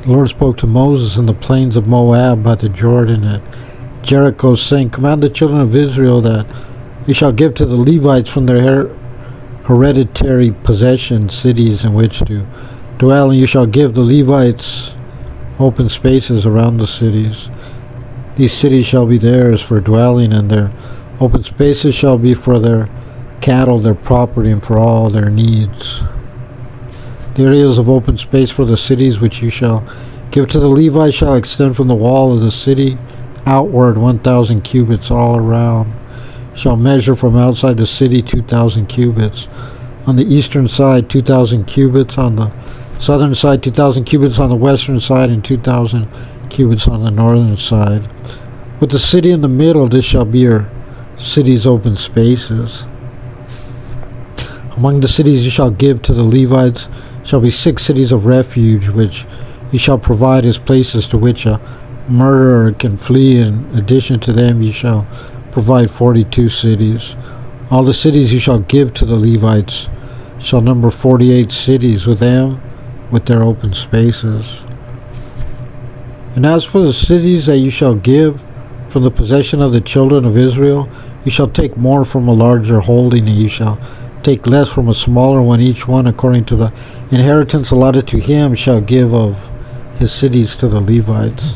The Lord spoke to Moses in the plains of Moab by the Jordan at Jericho, saying, Command the children of Israel that you shall give to the Levites from their hereditary possession cities in which to dwell, and you shall give the Levites open spaces around the cities. These cities shall be theirs for dwelling, and their open spaces shall be for their cattle, their property, and for all their needs. The areas of open space for the cities which you shall give to the Levites shall extend from the wall of the city outward 1,000 cubits all around. Shall measure from outside the city 2,000 cubits. On the eastern side 2,000 cubits, on the southern side 2,000 cubits, on the western side, and 2,000 cubits on the northern side. With the city in the middle, this shall be your city's open spaces. Among the cities you shall give to the Levites shall be 6 cities of refuge, which you shall provide as places to which a murderer can flee. In addition to them you shall provide 42 cities. All the cities you shall give to the Levites shall number 48 cities, with them with their open spaces. And as for the cities that you shall give from the possession of the children of Israel, you shall take more from a larger holding, and you shall take less from a smaller one. Each one according to the inheritance allotted to him shall give of his cities to the Levites.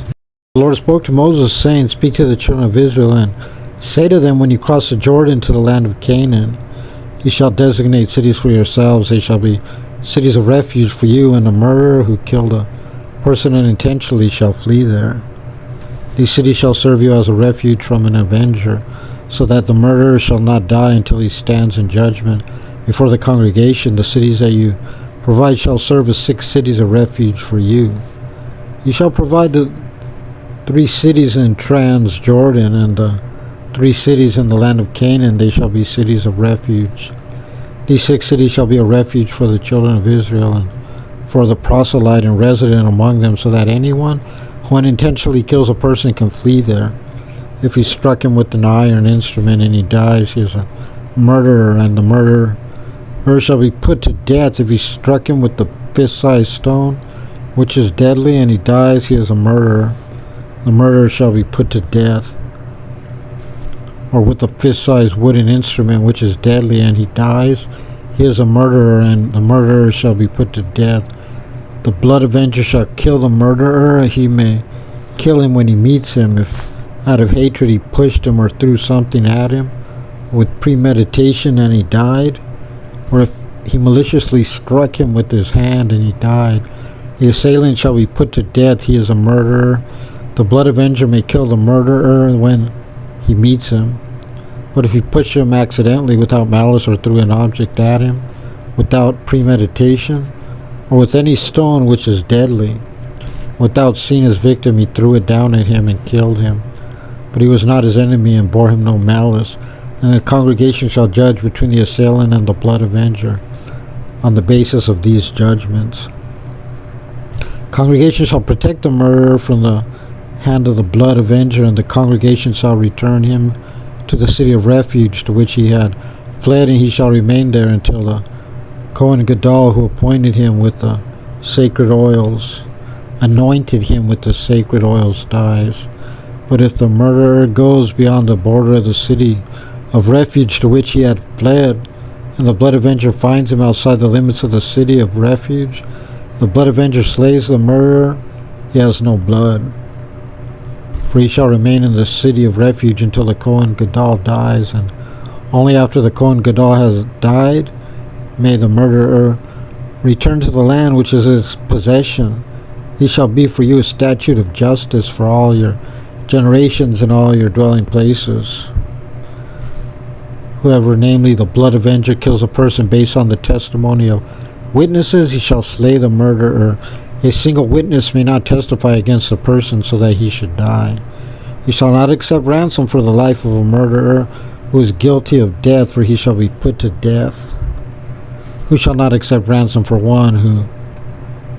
The Lord spoke to Moses, saying, Speak to the children of Israel, and say to them, when you cross the Jordan to the land of Canaan, you shall designate cities for yourselves. They shall be cities of refuge for you, and a murderer who killed a person unintentionally shall flee there. These cities shall serve you as a refuge from an avenger, so that the murderer shall not die until he stands in judgment before the congregation. The cities that you provide shall serve as 6 cities of refuge for you. You shall provide the 3 cities in Trans-Jordan, and the 3 cities in the land of Canaan. They shall be cities of refuge. These 6 cities shall be a refuge for the children of Israel, and for the proselyte and resident among them, so that anyone who unintentionally kills a person can flee there. If he struck him with an iron instrument and he dies, he is a murderer, and the murderer shall be put to death. If he struck him with the fist-sized stone, which is deadly, and he dies, he is a murderer. The murderer shall be put to death. Or with a fist-sized wooden instrument, which is deadly, and he dies, he is a murderer, and the murderer shall be put to death. The blood avenger shall kill the murderer. He may kill him when he meets him, if out of hatred he pushed him or threw something at him with premeditation and he died, or if he maliciously struck him with his hand and he died. The assailant shall be put to death. He is a murderer. The blood avenger may kill the murderer when he meets him, but if he pushed him accidentally without malice, or threw an object at him without premeditation, or with any stone which is deadly, without seeing his victim, he threw it down at him and killed him, but he was not his enemy and bore him no malice, and the congregation shall judge between the assailant and the blood avenger on the basis of these judgments. Congregation shall protect the murderer from the hand of the blood avenger, and the congregation shall return him to the city of refuge to which he had fled, and he shall remain there until the Kohen Gadol, who appointed him with the sacred oils, anointed him with the sacred oils, dies. But if the murderer goes beyond the border of the city of refuge to which he had fled, and the blood avenger finds him outside the limits of the city of refuge, the blood avenger slays the murderer, he has no blood. For he shall remain in the city of refuge until the Kohen Gadol dies, and only after the Kohen Gadol has died may the murderer return to the land which is his possession. He shall be for you a statute of justice for all your generations in all your dwelling places. Whoever, namely the blood avenger, kills a person based on the testimony of witnesses, he shall slay the murderer. A single witness may not testify against a person so that he should die. He shall not accept ransom for the life of a murderer who is guilty of death, for he shall be put to death. Who shall not accept ransom for one who...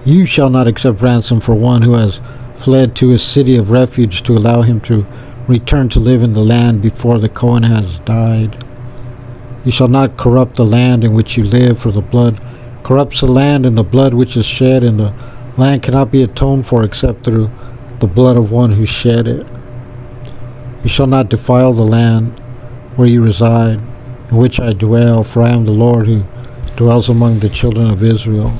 You shall not accept ransom for one who has fled to a city of refuge, to allow him to return to live in the land before the Kohen has died. You shall not corrupt the land in which you live, for the blood corrupts the land, and the blood which is shed in the Land cannot be atoned for except through the blood of one who shed it. You shall not defile the land where you reside, in which I dwell, for I am the Lord who dwells among the children of Israel.